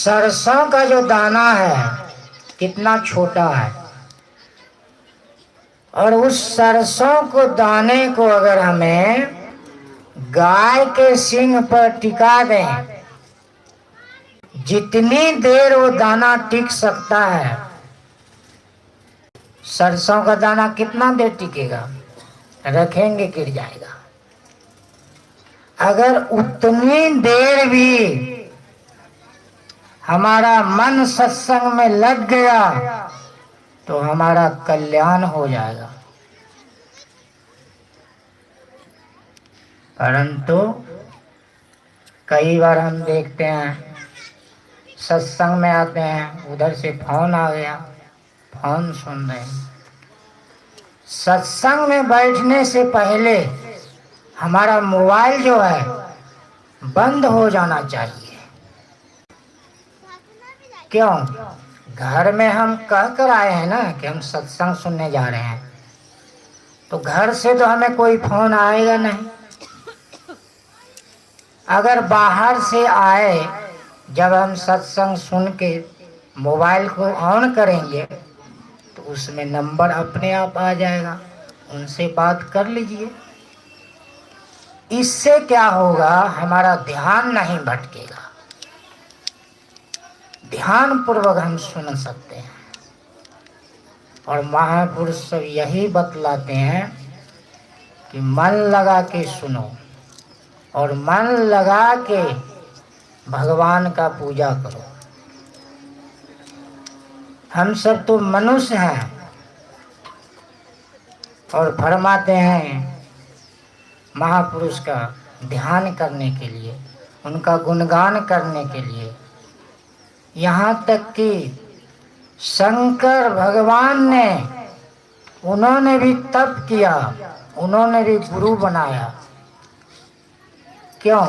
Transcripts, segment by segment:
सरसों का जो दाना है कितना छोटा है, और उस सरसों को दाने को अगर हमें गाय के सींग पर टिका दें, जितनी देर वो दाना टिक सकता है, सरसों का दाना कितना देर टिकेगा? रखेंगे गिर जाएगा। अगर उतनी देर भी हमारा मन सत्संग में लग गया तो हमारा कल्याण हो जाएगा। परंतु कई बार हम देखते हैं सत्संग में आते हैं, उधर से फोन आ गया, फोन सुन रहे हैं। सत्संग में बैठने से पहले हमारा मोबाइल जो है बंद हो जाना चाहिए। क्यों? घर में हम कह कर आए हैं ना कि हम सत्संग सुनने जा रहे हैं, तो घर से तो हमें कोई फोन आएगा नहीं। अगर बाहर से आए, जब हम सत्संग सुन के मोबाइल को ऑन करेंगे तो उसमें नंबर अपने आप आ जाएगा, उनसे बात कर लीजिए। इससे क्या होगा? हमारा ध्यान नहीं भटकेगा, ध्यान पूर्वक हम सुन सकते हैं। और महापुरुष सब यही बतलाते हैं कि मन लगा के सुनो और मन लगा के भगवान का पूजा करो। हम सब तो मनुष्य हैं, और फरमाते हैं महापुरुष का ध्यान करने के लिए, उनका गुणगान करने के लिए। यहाँ तक कि शंकर भगवान ने, उन्होंने भी तप किया, उन्होंने भी गुरु बनाया। क्यों?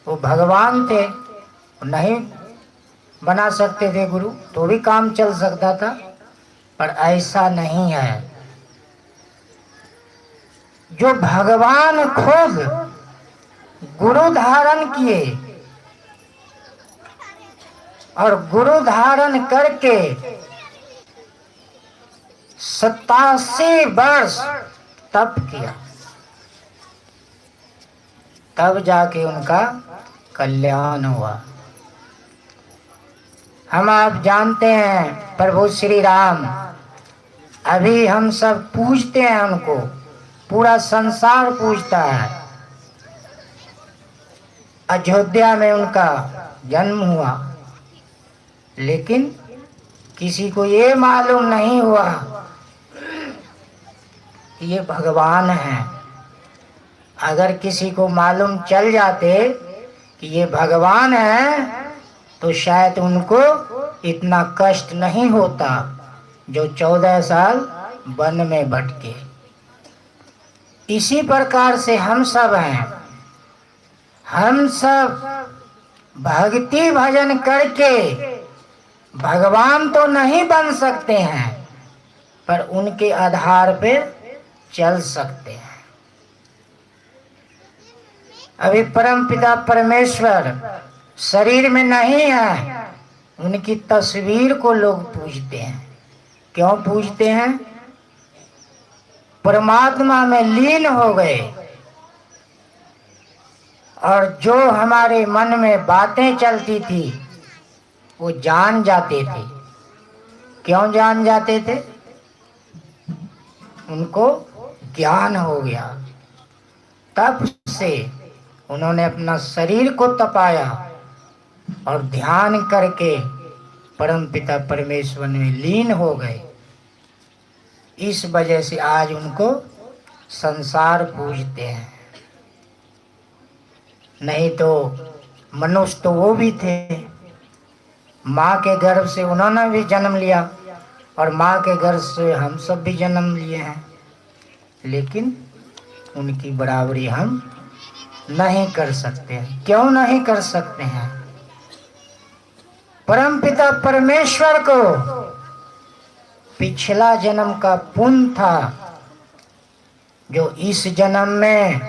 वो भगवान थे, नहीं बना सकते थे गुरु तो भी काम चल सकता था, पर ऐसा नहीं है। जो भगवान खुद गुरु धारण किए और गुरु धारण करके 87 वर्ष तप किया, तब जाके उनका कल्याण हुआ। हम आप जानते हैं प्रभु श्री राम, अभी हम सब पूजते हैं उनको, पूरा संसार पूजता है। अयोध्या में उनका जन्म हुआ, लेकिन किसी को ये मालूम नहीं हुआ कि ये भगवान हैं। अगर किसी को मालूम चल जाते कि ये भगवान हैं तो शायद उनको इतना कष्ट नहीं होता जो 14 साल वन में भटके। इसी प्रकार से हम सब हैं। हम सब भक्ति भजन करके भगवान तो नहीं बन सकते हैं, पर उनके आधार पे चल सकते हैं। अभी परमपिता परमेश्वर शरीर में नहीं है, उनकी तस्वीर को लोग पूजते हैं। क्यों पूजते हैं? परमात्मा में लीन हो गए, और जो हमारे मन में बातें चलती थी वो जान जाते थे। क्यों जान जाते थे? उनको ज्ञान हो गया। तब से उन्होंने अपना शरीर को तपाया और ध्यान करके परमपिता परमेश्वर में लीन हो गए। इस वजह से आज उनको संसार पूजते हैं। नहीं तो मनुष्य तो वो भी थे, माँ के गर्भ से उन्होंने भी जन्म लिया और माँ के गर्भ से हम सब भी जन्म लिए हैं, लेकिन उनकी बराबरी हम नहीं कर सकते हैं। क्यों नहीं कर सकते हैं? परमपिता परमेश्वर को पिछला जन्म का पुण्य था, जो इस जन्म में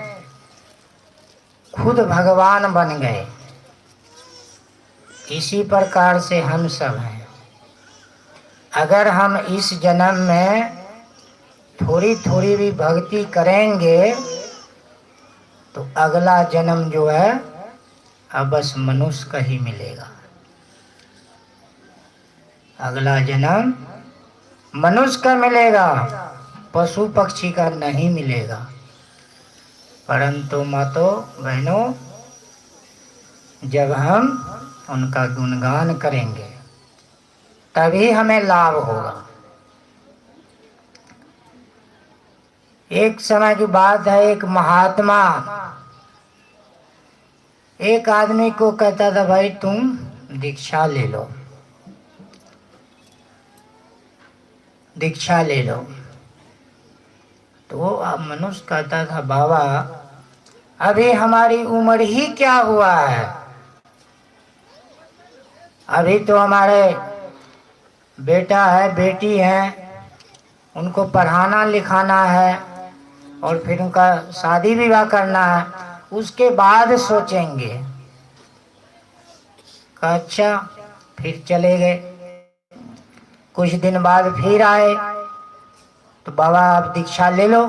खुद भगवान बन गए। इसी प्रकार से हम सब हैं। अगर हम इस जन्म में थोड़ी थोड़ी भी भक्ति करेंगे तो अगला जन्म जो है अब बस मनुष्य का ही मिलेगा। अगला जन्म मनुष्य का मिलेगा, पशु पक्षी का नहीं मिलेगा। परंतु मातों बहनों, जब हम उनका गुणगान करेंगे तभी हमें लाभ होगा। एक समय की बात है, एक महात्मा एक आदमी को कहता था, भाई तुम दीक्षा ले लो, दीक्षा ले लो। तो वो मनुष्य कहता था, बाबा अभी हमारी उम्र ही क्या हुआ है, अभी तो हमारे बेटा है बेटी है, उनको पढ़ाना लिखाना है और फिर उनका शादी विवाह करना है, उसके बाद सोचेंगे। कहा अच्छा, फिर चले गए। कुछ दिन बाद फिर आए तो बाबा आप दीक्षा ले लो।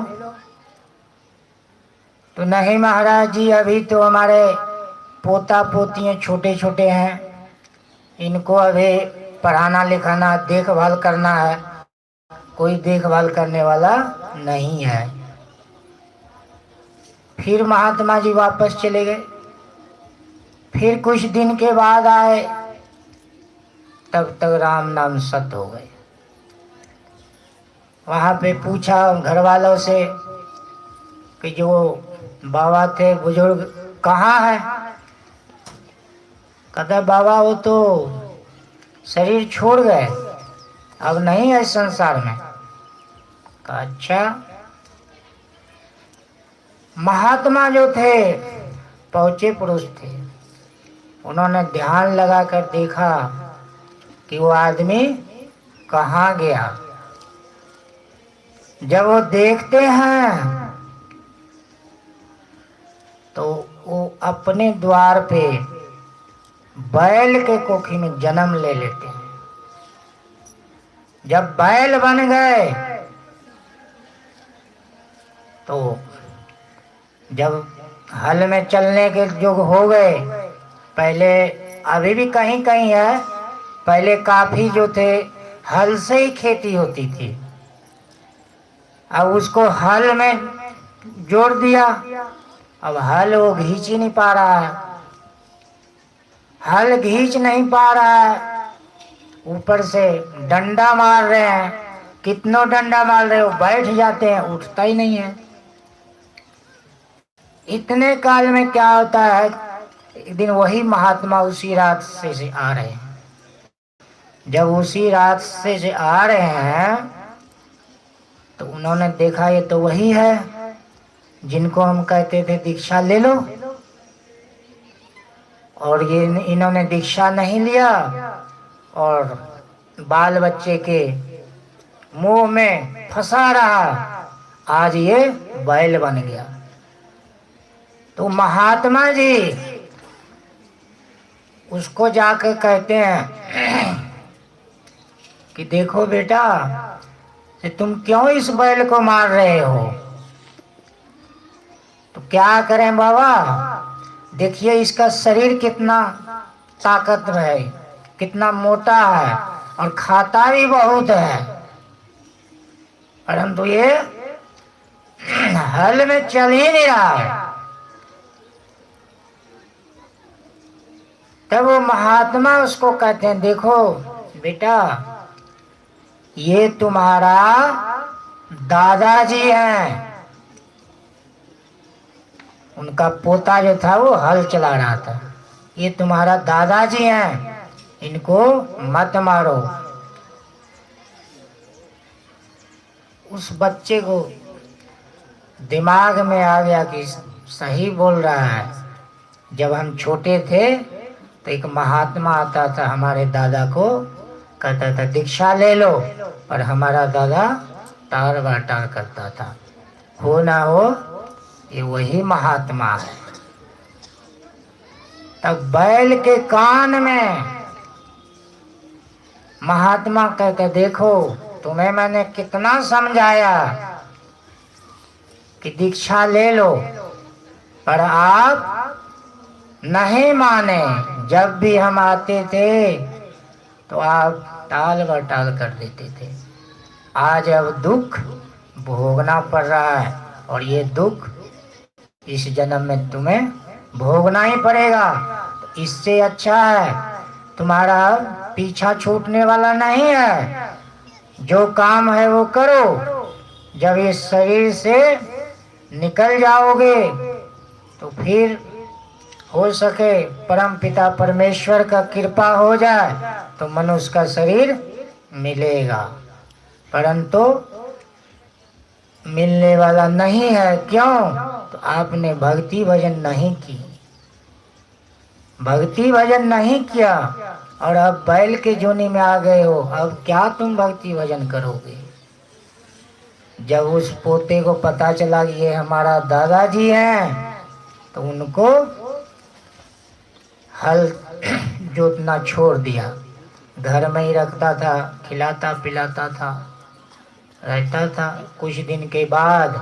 तो नहीं महाराज जी, अभी तो हमारे पोता पोतियाँ छोटे छोटे हैं, इनको अभी पढ़ाना लिखाना देखभाल करना है, कोई देखभाल करने वाला नहीं है। फिर महात्मा जी वापस चले गए। फिर कुछ दिन के बाद आए, तब तक राम नाम सत हो गए। वहाँ पे पूछा घर वालों से कि जो बाबा थे बुजुर्ग कहाँ है। कहता बाबा वो तो शरीर छोड़ गए, अब नहीं है संसार में। कहा अच्छा। महात्मा जो थे पहुँचे पुरुष थे, उन्होंने ध्यान लगाकर देखा कि वो आदमी कहाँ गया। जब वो देखते हैं तो वो अपने द्वार पे बैल के कोखी में जन्म ले लेते हैं। जब बैल बन गए तो जब हल में चलने के योग हो गए, पहले अभी भी कहीं कहीं है, पहले काफी जो थे हल से ही खेती होती थी, अब उसको हल में जोड़ दिया। अब हल वो खींच ही नहीं पा रहा है, हल खींच नहीं पा रहा है, ऊपर से डंडा मार रहे हैं, कितनों डंडा मार रहे हो, बैठ जाते हैं, उठता ही नहीं है। इतने काल में क्या होता है, एक दिन वही महात्मा उसी रात से आ रहे हैं। जब उसी रात से आ रहे हैं तो उन्होंने देखा ये तो वही है जिनको हम कहते थे दीक्षा ले लो, और ये इन्होंने दीक्षा नहीं लिया और बाल बच्चे के मुंह में फंसा रहा, आज ये बैल बन गया। तो महात्मा जी उसको जाकर कहते हैं कि देखो बेटा, तुम क्यों इस बैल को मार रहे हो। तो क्या करें बाबा, देखिए इसका शरीर कितना ताकतवर है, कितना मोटा है और खाता भी बहुत है, परंतु ये हल में चल ही नहीं रहा है। तब वो महात्मा उसको कहते हैं, देखो बेटा ये तुम्हारा दादाजी हैं, उनका पोता जो था वो हल चला रहा था, ये तुम्हारा दादाजी हैं, इनको मत मारो। उस बच्चे को दिमाग में आ गया कि सही बोल रहा है। जब हम छोटे थे तो एक महात्मा आता था हमारे दादा को, कहता था दीक्षा ले लो, और हमारा दादा टार बाटार करता था। हो ना हो ये वही महात्मा है। तब बैल के कान में महात्मा कहते, देखो तुम्हें मैंने कितना समझाया कि दीक्षा ले लो, पर आप नहीं माने। जब भी हम आते थे तो आप टाल बटाल कर देते थे। आज अब दुख भोगना पड़ रहा है, और ये दुख इस जन्म में तुम्हें भोगना ही पड़ेगा। तो इससे अच्छा है तुम्हारा पीछा छूटने वाला नहीं है, जो काम है वो करो। जब इस शरीर से निकल जाओगे तो फिर हो सके परम पिता परमेश्वर का कृपा हो जाए तो मनुष्य का शरीर मिलेगा, परंतु मिलने वाला नहीं है। क्यों? तो आपने भक्ति भजन नहीं की, भक्ति भजन नहीं किया, और अब बैल के जोनी में आ गए हो। अब क्या तुम भक्ति भजन करोगे? जब उस पोते को पता चला कि ये हमारा दादाजी हैं, तो उनको हल जोतना छोड़ दिया। घर में ही रखता था, खिलाता पिलाता था, रहता था। कुछ दिन के बाद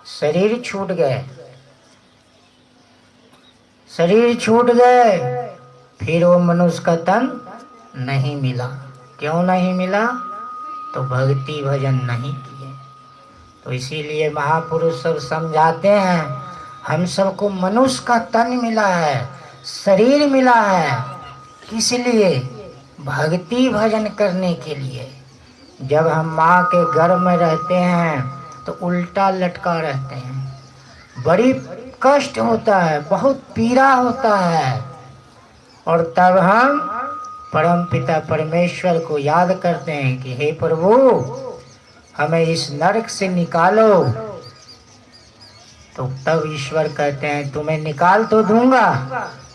शरीर छूट गए, शरीर छूट गए, फिर वो मनुष्य का तन नहीं मिला। क्यों नहीं मिला? तो भक्ति भजन नहीं किए। तो इसीलिए महापुरुष सब समझाते हैं, हम सबको मनुष्य का तन मिला है, शरीर मिला है, किस लिए? भक्ति भजन करने के लिए। जब हम माँ के गर्भ में रहते हैं तो उल्टा लटका रहते हैं, बड़ी कष्ट होता है, बहुत पीड़ा होता है, और तब हम परम पिता परमेश्वर को याद करते हैं कि हे प्रभु हमें इस नरक से निकालो। तो तब ईश्वर कहते हैं तुम्हें निकाल तो दूंगा,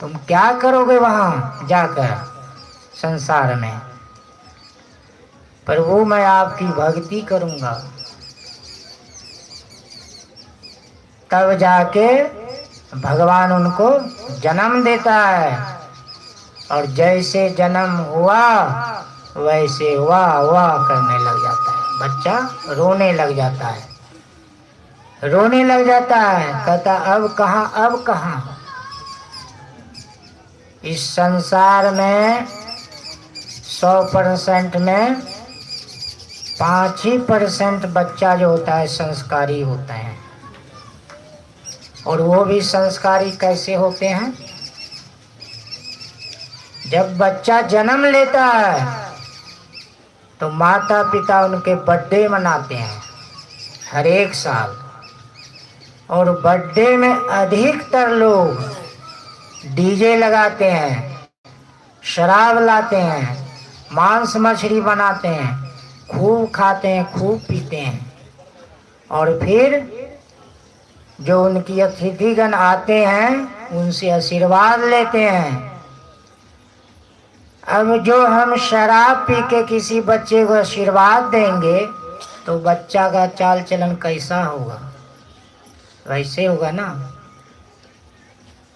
तुम क्या करोगे वहां जाकर संसार में? प्रभु मैं आपकी भक्ति करूंगा। तब जाके भगवान उनको जन्म देता है, और जैसे जन्म हुआ वैसे वाह वाह करने लग जाता है, बच्चा रोने लग जाता है, रोने लग जाता है, कहता अब कहाँ, अब कहाँ। इस संसार में 100% में 5% बच्चा जो होता है संस्कारी होता है। और वो भी संस्कारी कैसे होते हैं? जब बच्चा जन्म लेता है तो माता पिता उनके बर्थडे मनाते हैं हर एक साल, और बर्थडे में अधिकतर लोग डीजे लगाते हैं, शराब लाते हैं, मांस मछली बनाते हैं, खूब खाते हैं, खूब पीते हैं, और फिर जो उनकी अतिथिगण आते हैं उनसे आशीर्वाद लेते हैं। अब जो हम शराब पी के किसी बच्चे को आशीर्वाद देंगे तो बच्चा का चाल चलन कैसा होगा? वैसे होगा ना।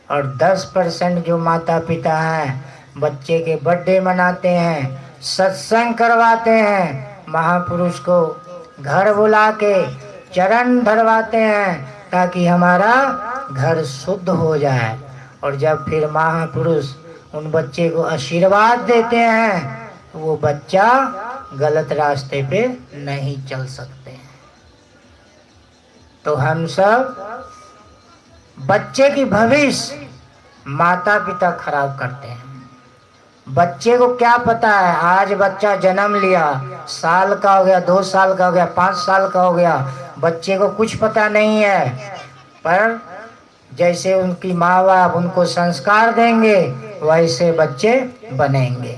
और 10% जो माता पिता हैं बच्चे के बर्थडे मनाते हैं, सत्संग करवाते हैं, महापुरुष को घर बुला के चरण धरवाते हैं ताकि हमारा घर शुद्ध हो जाए। और जब फिर महापुरुष उन बच्चे को आशीर्वाद देते हैं तो वो बच्चा गलत रास्ते पे नहीं चल सकते हैं। तो हम सब बच्चे की भविष्य माता पिता खराब करते हैं। बच्चे को क्या पता है? आज बच्चा जन्म लिया, साल का हो गया, 2 साल का हो गया, 5 साल का हो गया, बच्चे को कुछ पता नहीं है। पर जैसे उनकी माँ बाप उनको संस्कार देंगे वैसे बच्चे बनेंगे।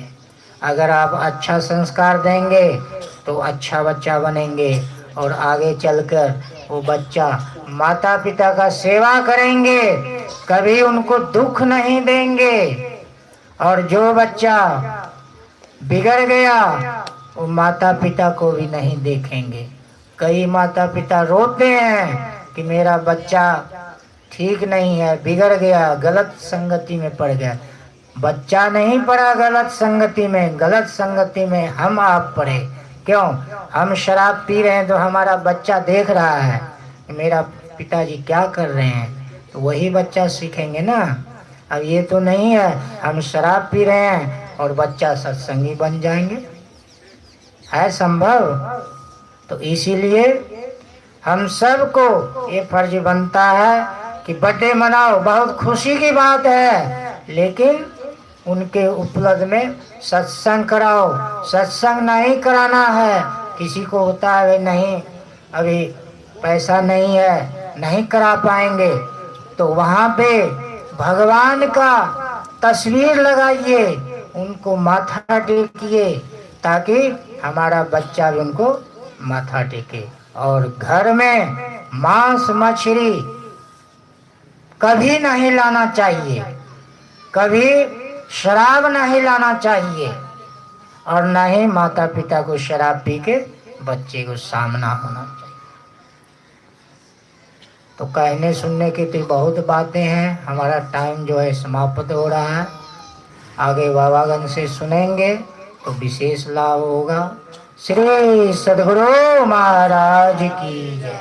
अगर आप अच्छा संस्कार देंगे तो अच्छा बच्चा बनेंगे, और आगे चलकर वो बच्चा माता पिता का सेवा करेंगे, कभी उनको दुख नहीं देंगे। और जो बच्चा बिगड़ गया वो माता पिता को भी नहीं देखेंगे। कई माता पिता रोते हैं कि मेरा बच्चा ठीक नहीं है, बिगड़ गया, गलत संगति में पड़ गया। बच्चा नहीं पड़ा गलत संगति में, गलत संगति में हम आप पड़े। क्यों? हम शराब पी रहे हैं तो हमारा बच्चा देख रहा है कि मेरा पिताजी क्या कर रहे हैं, तो वही बच्चा सीखेंगे ना। अब ये तो नहीं है हम शराब पी रहे हैं और बच्चा सत्संगी बन जाएंगे, है संभव? तो इसीलिए हम सबको ये फर्ज बनता है कि बर्थडे मनाओ, बहुत खुशी की बात है, लेकिन उनके उपलब्ध में सत्संग कराओ। सत्संग नहीं कराना है, किसी को होता है नहीं अभी पैसा नहीं है, नहीं करा पाएंगे, तो वहाँ पे भगवान का तस्वीर लगाइए, उनको माथा टेकिए, ताकि हमारा बच्चा भी उनको माथा टेके। और घर में मांस मछली कभी नहीं लाना चाहिए, कभी शराब नहीं लाना चाहिए, और न ही माता पिता को शराब पी के बच्चे को सामना होना चाहिए। तो कहने सुनने की तो बहुत बातें हैं, हमारा टाइम जो है समाप्त हो रहा है। आगे बाबागण से सुनेंगे तो विशेष लाभ होगा। श्री सद्गुरु महाराज की जय।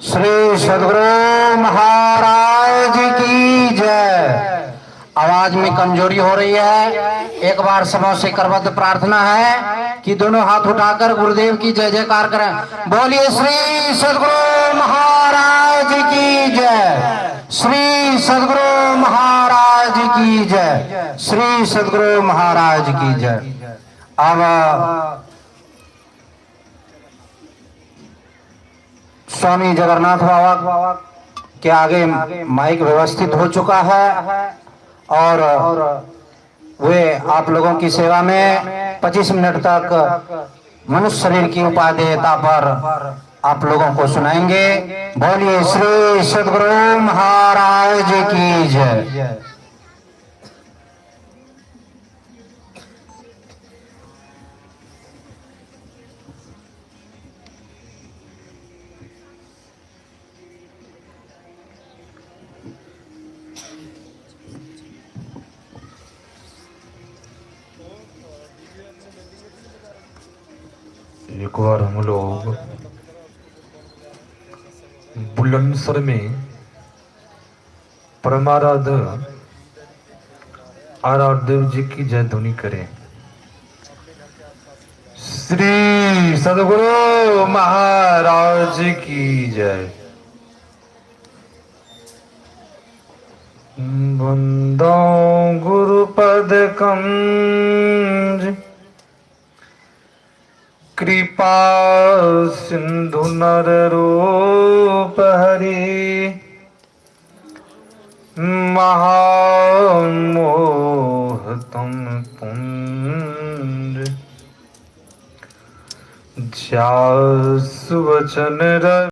श्री सद्गुरु महाराज की जय। आवाज में कमजोरी हो रही है, एक बार सबों से करबद्ध प्रार्थना है कि दोनों हाथ उठाकर गुरुदेव की जय जयकार करें। बोलिए श्री सद्गुरु महाराज की जय, श्री सद्गुरु महाराज की जय, श्री सद्गुरु महाराज की जय। अब स्वामी जगन्नाथ बाबा के आगे माइक व्यवस्थित हो चुका है और वे आप लोगों की सेवा में 25 मिनट तक मनुष्य शरीर की उपादेयता पर आप लोगों को सुनाएंगे। बोलिए श्री सद्गुरु महाराज की जय। एक बार हम लोग बुलंदशहर में परमाराध्य आराध्य देव जी की जय ध्वनि करें। श्री सद्गुरु महाराज की जय। वंदो गुरुपद कंज कृपा सिंधु नर रूप हरि महामोहतम पुंज जासु वचन